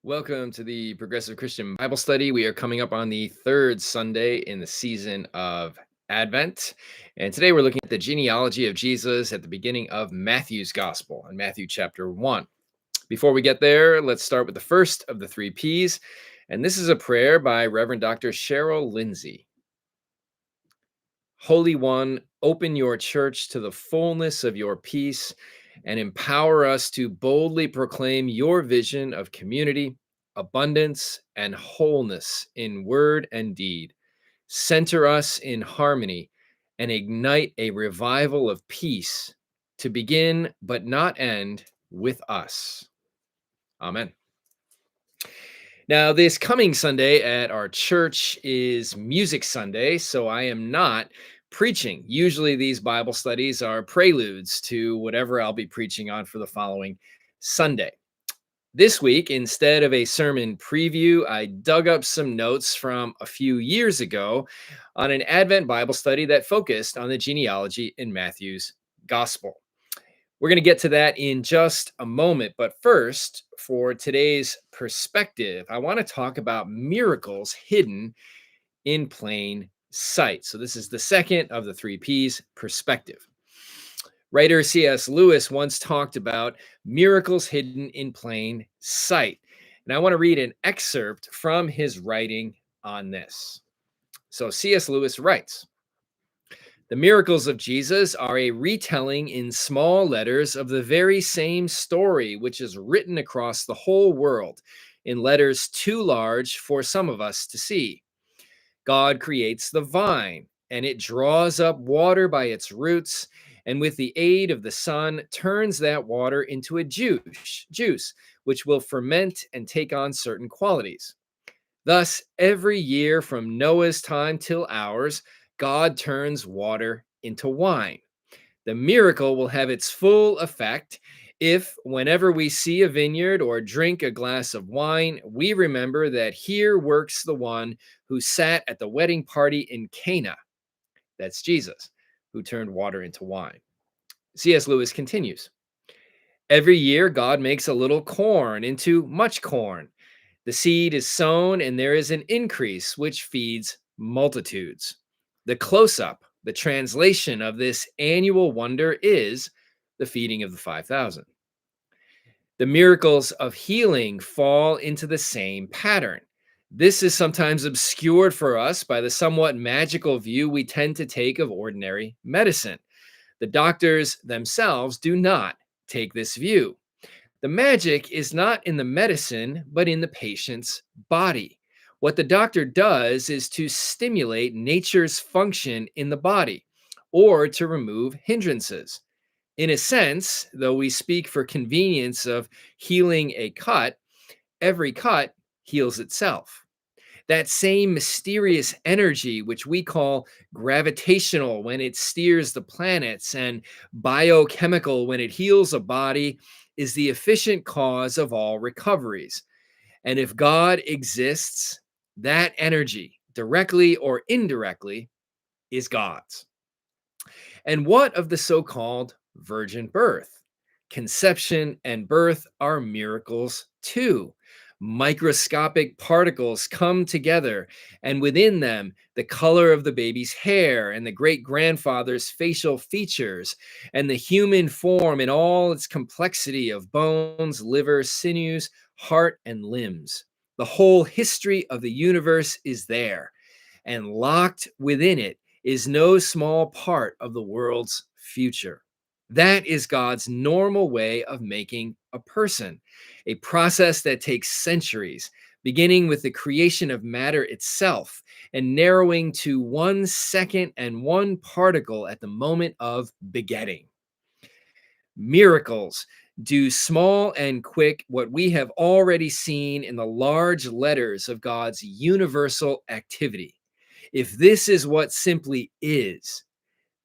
Welcome to the Progressive Christian Bible Study. We are coming up on the third Sunday in the season of Advent. And today we're looking at the genealogy of Jesus at the beginning of Matthew's Gospel in Matthew chapter 1. Before we get there, let's start with the first of the three P's. And this is a prayer by Reverend Dr. Cheryl Lindsay. Holy One, open your church to the fullness of your peace and empower us to boldly proclaim your vision of community, abundance, and wholeness in word and deed. Center us in harmony and ignite a revival of peace to begin but not end with us. Amen. Now, this coming Sunday at our church is Music Sunday, so I am not preaching. Usually, these Bible studies are preludes to whatever I'll be preaching on for the following Sunday. This week, instead of a sermon preview, I dug up some notes from a few years ago on an Advent Bible study that focused on the genealogy in Matthew's Gospel. We're going to get to that in just a moment. But first, for today's perspective, I want to talk about miracles hidden in plain sight. So, this is the second of the three P's, perspective. Writer C.S. Lewis once talked about miracles hidden in plain sight. And I want to read an excerpt from his writing on this. So, C.S. Lewis writes, "The miracles of Jesus are a retelling in small letters of the very same story which is written across the whole world in letters too large for some of us to see. God creates the vine, and it draws up water by its roots, and with the aid of the sun turns that water into a juice which will ferment and take on certain qualities. Thus, every year from Noah's time till ours, God turns water into wine. The miracle will have its full effect if, whenever we see a vineyard or drink a glass of wine, we remember that here works the one who sat at the wedding party in Cana." That's Jesus, who turned water into wine. C.S. Lewis continues, "Every year, God makes a little corn into much corn. The seed is sown, and there is an increase which feeds multitudes. The close up, the translation of this annual wonder is the feeding of the 5,000. The miracles of healing fall into the same pattern. This is sometimes obscured for us by the somewhat magical view we tend to take of ordinary medicine. The doctors themselves do not take this view. The magic is not in the medicine, but in the patient's body. What the doctor does is to stimulate nature's function in the body or to remove hindrances. In a sense, though we speak for convenience of healing a cut, every cut heals itself. That same mysterious energy, which we call gravitational when it steers the planets and biochemical when it heals a body, is the efficient cause of all recoveries. And if God exists, that energy, directly or indirectly, is God's. And what of the so called virgin birth? Conception and birth are miracles too. Microscopic particles come together, and within them, the color of the baby's hair, and the great grandfather's facial features, and the human form in all its complexity of bones, liver, sinews, heart, and limbs. The whole history of the universe is there, and locked within it is no small part of the world's future. That is God's normal way of making a person, a process that takes centuries, beginning with the creation of matter itself and narrowing to 1 second and 1 particle at the moment of begetting. Miracles do small and quick what we have already seen in the large letters of God's universal activity. If this is what simply is,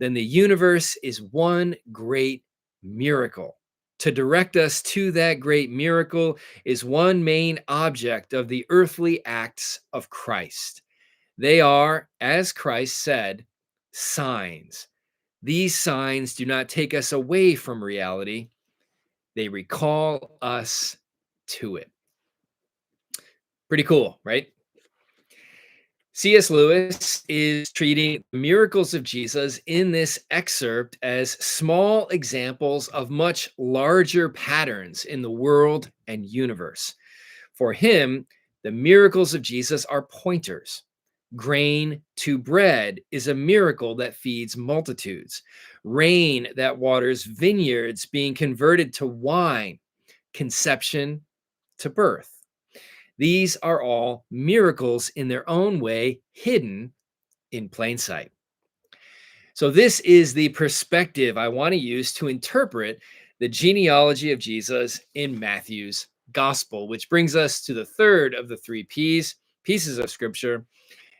then the universe is one great miracle. To direct us to that great miracle is one main object of the earthly acts of Christ. They are, as Christ said, signs. These signs do not take us away from reality, they recall us to it." Pretty cool, right? C.S. Lewis is treating the miracles of Jesus in this excerpt as small examples of much larger patterns in the world and universe. For him, the miracles of Jesus are pointers. Grain to bread is a miracle that feeds multitudes. Rain that waters vineyards being converted to wine, conception to birth. These are all miracles in their own way, hidden in plain sight. So, this is the perspective I want to use to interpret the genealogy of Jesus in Matthew's gospel, which brings us to the third of the three pieces of scripture.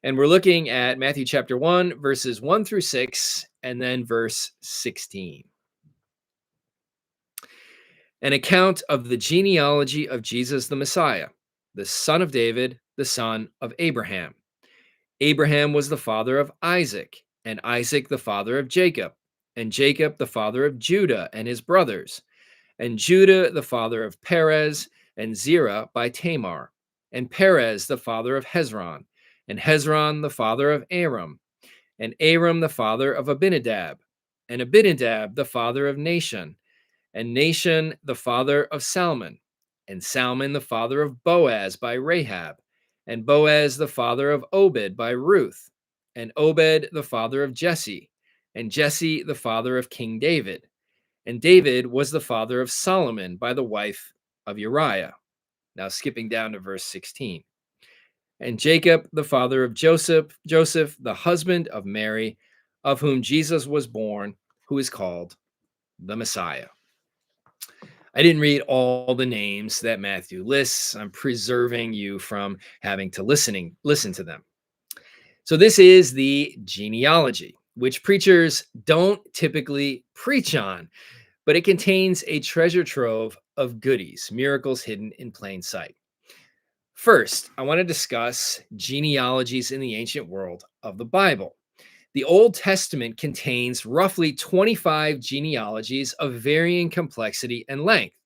And we're looking at Matthew chapter 1, verses 1 through 6, and then verse 16. An account of the genealogy of Jesus the Messiah, the son of David, the son of Abraham. Abraham was the father of Isaac, and Isaac the father of Jacob, and Jacob the father of Judah and his brothers, and Judah the father of Perez, and Zerah by Tamar, and Perez the father of Hezron, and Hezron the father of Aram, and Aram the father of Abinadab, and Abinadab the father of Nahshon, and Nahshon the father of Salmon, and Salmon the father of Boaz by Rahab, and Boaz the father of Obed by Ruth, and Obed the father of Jesse, and Jesse the father of King David, and David was the father of Solomon by the wife of Uriah. Now skipping down to verse 16. And Jacob the father of Joseph the husband of Mary, of whom Jesus was born, who is called the Messiah. I didn't read all the names that Matthew lists. I'm preserving you from having to listen to them. So this is the genealogy, which preachers don't typically preach on, but it contains a treasure trove of goodies, miracles hidden in plain sight. First, I want to discuss genealogies in the ancient world of the Bible. The Old Testament contains roughly 25 genealogies of varying complexity and length.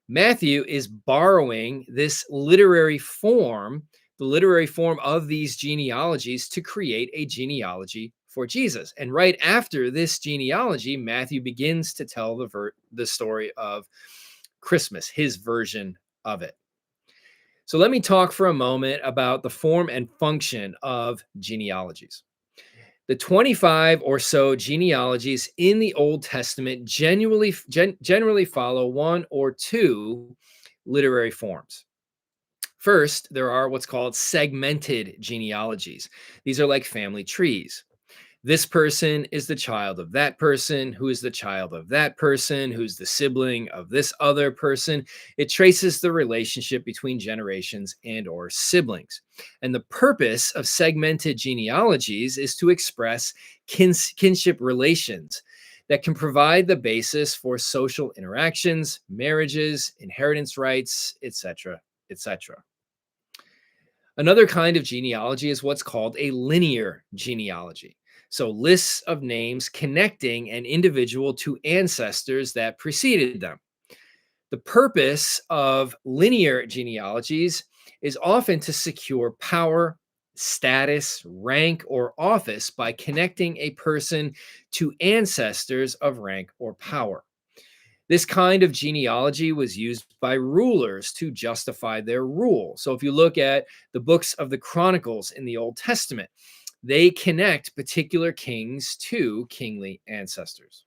Matthew is borrowing this the literary form of these genealogies to create a genealogy for Jesus. And right after this genealogy, Matthew begins to tell the story of Christmas, his version of it. So let me talk for a moment about the form and function of genealogies. The 25 or so genealogies in the Old Testament generally follow one or two literary forms. First, there are what's called segmented genealogies. These are like family trees. This person is the child of that person, who is the child of that person, who's the sibling of this other person. It traces the relationship between generations and or siblings. And the purpose of segmented genealogies is to express kinship relations that can provide the basis for social interactions, marriages, inheritance rights, etc., etc. Another kind of genealogy is what's called a linear genealogy. So, lists of names connecting an individual to ancestors that preceded them. The purpose of linear genealogies is often to secure power, status, rank, or office by connecting a person to ancestors of rank or power. This kind of genealogy was used by rulers to justify their rule. So if you look at the books of the Chronicles in the Old Testament, they connect particular kings to kingly ancestors.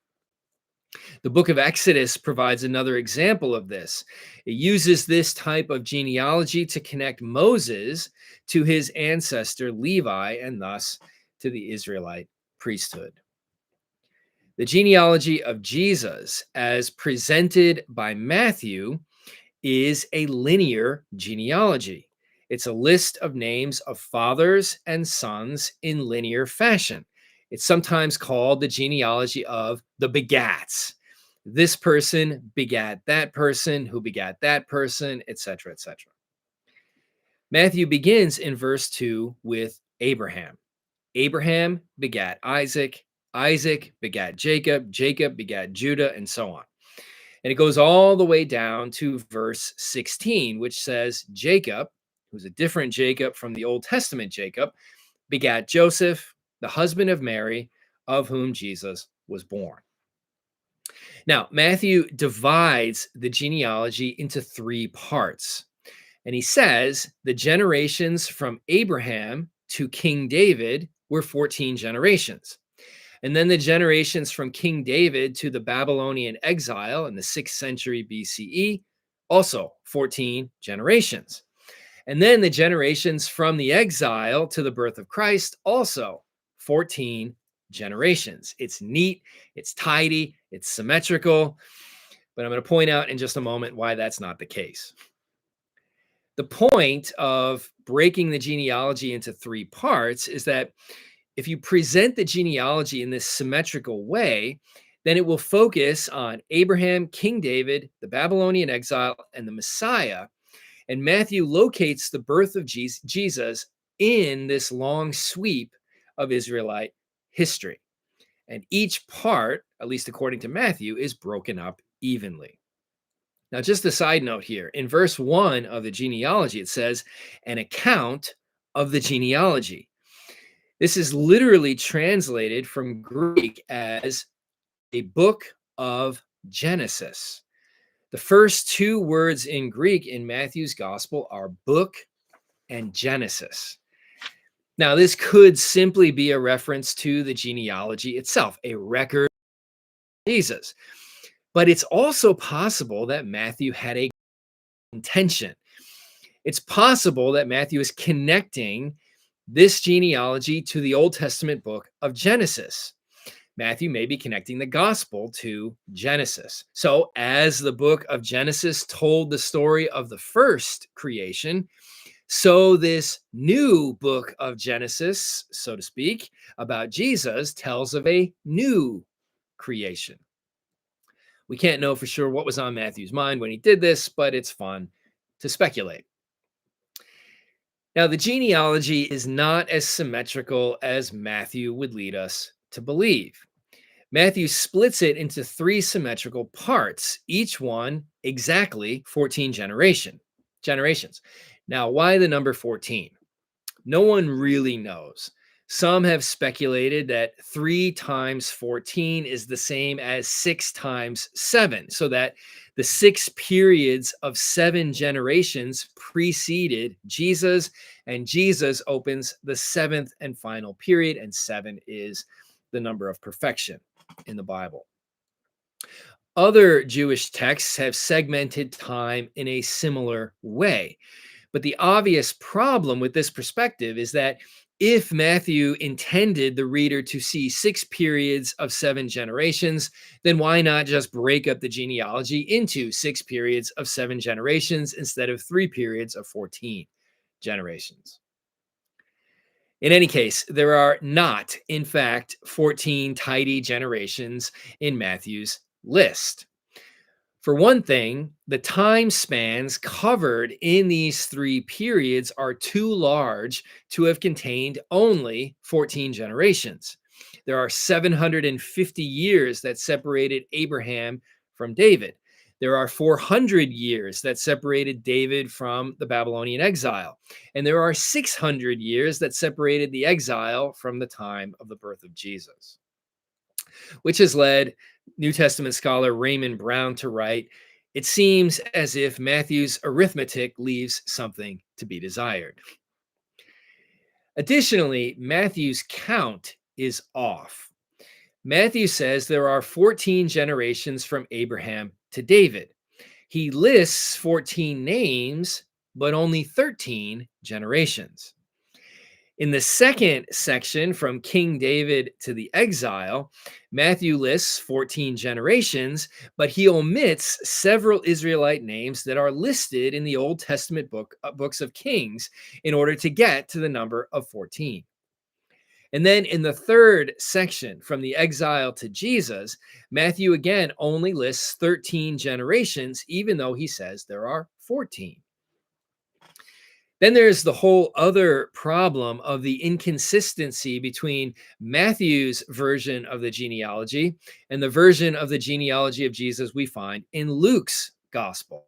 The book of Exodus provides another example of this. It uses this type of genealogy to connect Moses to his ancestor Levi and thus to the Israelite priesthood. The genealogy of Jesus, as presented by Matthew, is a linear genealogy. It's a list of names of fathers and sons in linear fashion. It's sometimes called the genealogy of the begats. This person begat that person, who begat that person, etc., etc. Matthew begins in verse 2 with Abraham. Abraham begat Isaac. Isaac begat Jacob. Jacob begat Judah, and so on. And it goes all the way down to verse 16, which says, Jacob, who's a different Jacob from the Old Testament Jacob, begat Joseph, the husband of Mary, of whom Jesus was born. Now, Matthew divides the genealogy into three parts. And he says the generations from Abraham to King David were 14 generations. And then the generations from King David to the Babylonian exile in the 6th century BCE, also 14 generations. And then the generations from the exile to the birth of Christ, also 14 generations. It's neat, it's tidy, it's symmetrical, but I'm going to point out in just a moment why that's not the case. The point of breaking the genealogy into three parts is that if you present the genealogy in this symmetrical way, then it will focus on Abraham, King David, the Babylonian exile, and the Messiah. And Matthew locates the birth of Jesus in this long sweep of Israelite history. And each part, at least according to Matthew, is broken up evenly. Now, just a side note here. In verse 1 of the genealogy, it says, an account of the genealogy. This is literally translated from Greek as a book of Genesis. The first two words in Greek in Matthew's gospel are book and Genesis. Now, this could simply be a reference to the genealogy itself, a record of Jesus. But it's also possible that Matthew had a intention. It's possible that Matthew is connecting this genealogy to the Old Testament book of Genesis. Matthew may be connecting the gospel to Genesis. So, as the book of Genesis told the story of the first creation, so this new book of Genesis, so to speak, about Jesus tells of a new creation. We can't know for sure what was on Matthew's mind when he did this, but it's fun to speculate. Now, the genealogy is not as symmetrical as Matthew would lead us to believe. Matthew splits it into three symmetrical parts, each one exactly 14 generations. Now, why the number 14? No one really knows. Some have speculated that 3 times 14 is the same as 6 times 7, so that the 6 periods of 7 generations preceded Jesus, and Jesus opens the 7th and final period, and 7 is the number of perfection in the Bible. Other Jewish texts have segmented time in a similar way. But the obvious problem with this perspective is that if Matthew intended the reader to see 6 periods of 7 generations, then why not just break up the genealogy into 6 periods of 7 generations instead of 3 periods of 14 generations? In any case, there are not, in fact, 14 tidy generations in Matthew's list. For one thing, the time spans covered in these 3 periods are too large to have contained only 14 generations. There are 750 years that separated Abraham from David. There are 400 years that separated David from the Babylonian exile. And there are 600 years that separated the exile from the time of the birth of Jesus, which has led New Testament scholar Raymond Brown to write, it seems as if Matthew's arithmetic leaves something to be desired. Additionally, Matthew's count is off. Matthew says there are 14 generations from Abraham to David. He lists 14 names, but only 13 generations. In the second section, from King David to the exile, Matthew lists 14 generations, but he omits several Israelite names that are listed in the Old Testament books of Kings in order to get to the number of 14. And then in the third section, from the exile to Jesus, Matthew again only lists 13 generations, even though he says there are 14. Then there's the whole other problem of the inconsistency between Matthew's version of the genealogy and the version of the genealogy of Jesus we find in Luke's gospel.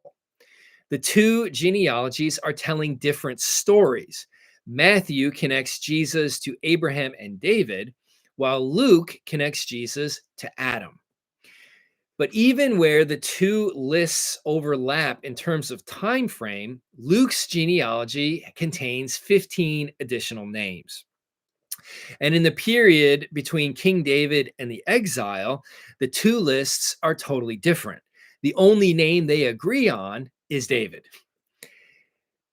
The two genealogies are telling different stories. Matthew connects Jesus to Abraham and David, while Luke connects Jesus to Adam. But even where the two lists overlap in terms of time frame, Luke's genealogy contains 15 additional names. And in the period between King David and the exile, the two lists are totally different. The only name they agree on is David.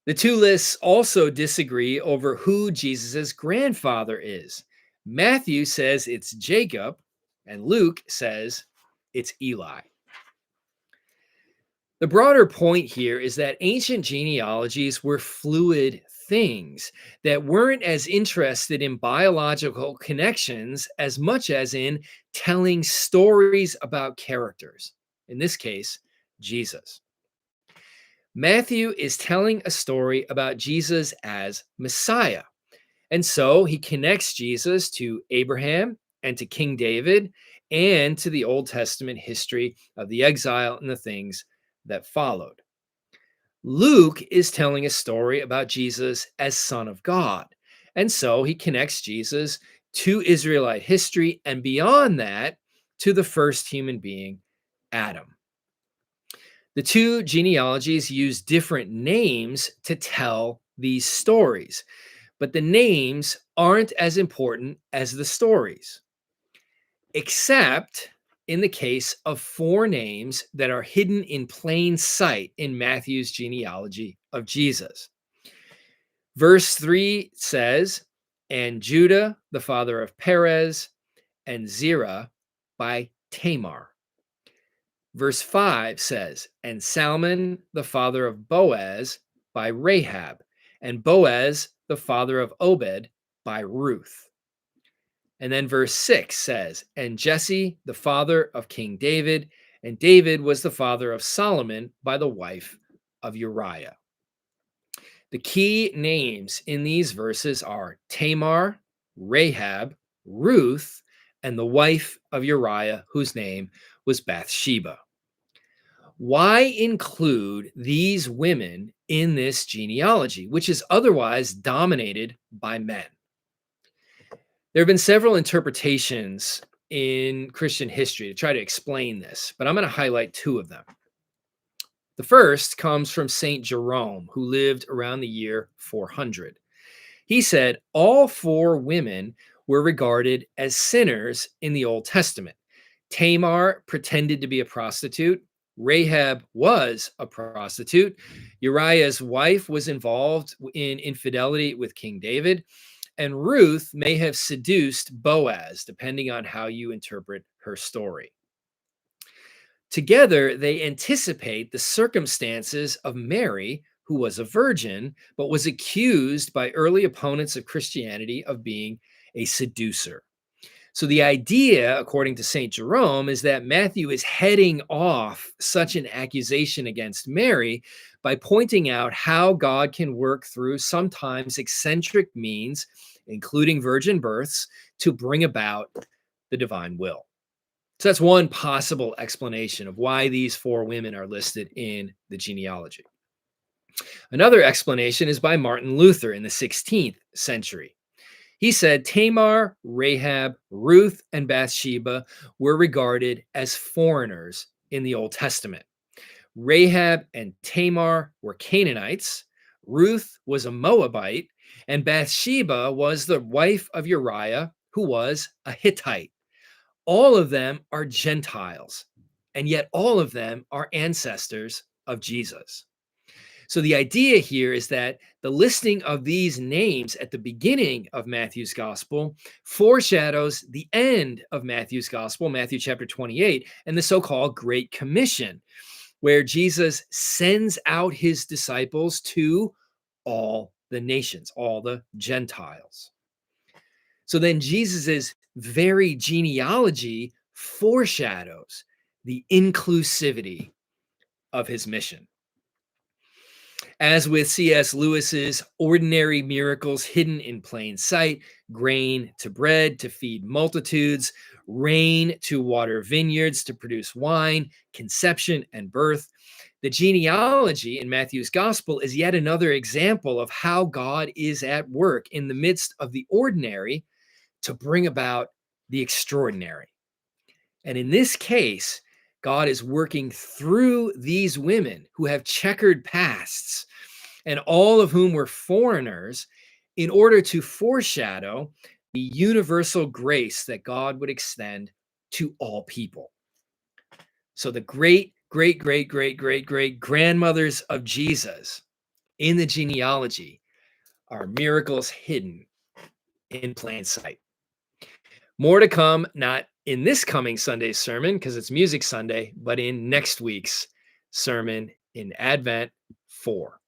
The two lists also disagree over who Jesus' grandfather is. Matthew says it's Jacob, and Luke says it's Eli. The broader point here is that ancient genealogies were fluid things that weren't as interested in biological connections as much as in telling stories about characters, in this case, Jesus. Matthew is telling a story about Jesus as Messiah. And so he connects Jesus to Abraham and to King David and to the Old Testament history of the exile and the things that followed. Luke is telling a story about Jesus as Son of God. And so he connects Jesus to Israelite history and beyond that to the first human being, Adam. The two genealogies use different names to tell these stories, but the names aren't as important as the stories, except in the case of four names that are hidden in plain sight in Matthew's genealogy of Jesus. Verse 3 says, and Judah, the father of Perez, and Zerah by Tamar. Verse 5 says, and Salmon, the father of Boaz, by Rahab, and Boaz, the father of Obed, by Ruth. And then verse 6 says, and Jesse, the father of King David, and David was the father of Solomon by the wife of Uriah. The key names in these verses are Tamar, Rahab, Ruth, and the wife of Uriah, whose name was Bathsheba. Why include these women in this genealogy, which is otherwise dominated by men? There have been several interpretations in Christian history to try to explain this, but I'm going to highlight two of them. The first comes from St. Jerome, who lived around the year 400. He said all four women were regarded as sinners in the Old Testament. Tamar pretended to be a prostitute. Rahab was a prostitute. Uriah's wife was involved in infidelity with King David. And Ruth may have seduced Boaz, depending on how you interpret her story. Together, they anticipate the circumstances of Mary, who was a virgin, but was accused by early opponents of Christianity of being a seducer. So the idea, according to St. Jerome, is that Matthew is heading off such an accusation against Mary by pointing out how God can work through sometimes eccentric means, including virgin births, to bring about the divine will. So that's one possible explanation of why these four women are listed in the genealogy. Another explanation is by Martin Luther in the 16th century. He said Tamar, Rahab, Ruth, and Bathsheba were regarded as foreigners in the Old Testament. Rahab and Tamar were Canaanites, Ruth was a Moabite, and Bathsheba was the wife of Uriah, who was a Hittite. All of them are Gentiles, and yet all of them are ancestors of Jesus. So the idea here is that the listing of these names at the beginning of Matthew's gospel foreshadows the end of Matthew's gospel, Matthew chapter 28, and the so-called Great Commission, where Jesus sends out his disciples to all the nations, all the Gentiles. So then Jesus's very genealogy foreshadows the inclusivity of his mission. As with C.S. Lewis's ordinary miracles hidden in plain sight, grain to bread to feed multitudes, rain to water vineyards to produce wine, conception and birth, The genealogy in Matthew's gospel is yet another example of how God is at work in the midst of the ordinary to bring about the extraordinary. And in this case, God is working through these women who have checkered pasts and all of whom were foreigners in order to foreshadow the universal grace that God would extend to all people. So the great grandmothers of Jesus in the genealogy are miracles hidden in plain sight. More to come, not in this coming Sunday's sermon because it's Music Sunday, but in next week's sermon in Advent 4.